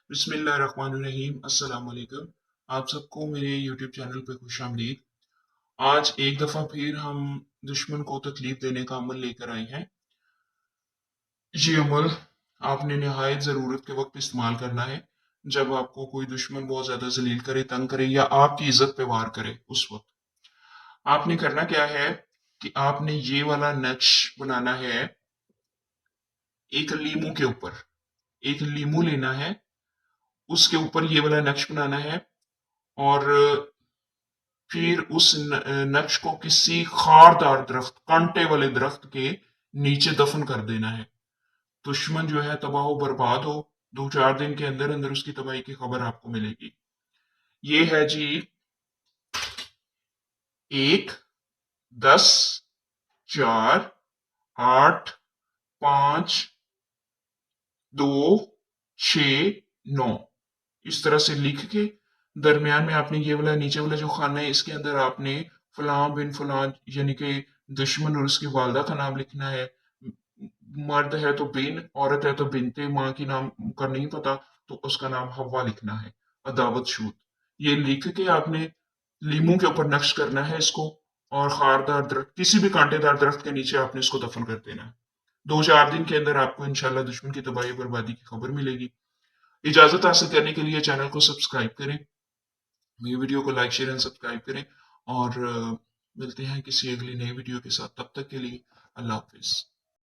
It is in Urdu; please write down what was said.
بسم اللہ الرحمن الرحیم، السلام علیکم۔ آپ سب کو میرے یوٹیوب چینل پہ خوش آمدید۔ آج ایک دفعہ پھر ہم دشمن کو تکلیف دینے کا عمل لے کر آئے ہیں۔ یہ عمل آپ نے نہایت ضرورت کے وقت استعمال کرنا ہے، جب آپ کو کوئی دشمن بہت زیادہ ذلیل کرے، تنگ کرے یا آپ کی عزت پہ وار کرے۔ اس وقت آپ نے کرنا کیا ہے کہ آپ نے یہ والا نقش بنانا ہے۔ ایک لیمو کے اوپر ایک لیمو لینا ہے، اس کے اوپر یہ والا نقش بنانا ہے، اور پھر اس نقش کو کسی خاردار درخت، کانٹے والے درخت کے نیچے دفن کر دینا ہے۔ دشمن جو ہے تباہ و برباد ہو، 2-4 دن کے اندر اندر اس کی تباہی کی خبر آپ کو ملے گی۔ یہ ہے جی 1، 10، 4، 8، 5، 2، 6، 9 اس طرح سے لکھ کے درمیان میں آپ نے یہ والا نیچے والا جو خانہ ہے، اس کے اندر آپ نے فلاں بن فلاں، یعنی کہ دشمن اور اس کی والدہ کا نام لکھنا ہے۔ مرد ہے تو بن، عورت ہے تو بنتے، ماں کی نام کا نہیں پتا تو اس کا نام حوا لکھنا ہے۔ عداوت شوت یہ لکھ کے آپ نے لیمو کے اوپر نقش کرنا ہے اس کو، اور خاردار درخت، کسی بھی کانٹے دار درخت کے نیچے آپ نے اس کو دفن کر دینا ہے۔ 2-4 دن کے اندر آپ کو انشاءاللہ دشمن کی تباہی بربادی کی خبر ملے گی۔ اجازت حاصل کرنے کے لیے چینل کو سبسکرائب کریں، میری ویڈیو کو لائک، شیئر اینڈ سبسکرائب کریں، اور ملتے ہیں کسی اگلی نئی ویڈیو کے ساتھ۔ تب تک کے لیے اللہ حافظ۔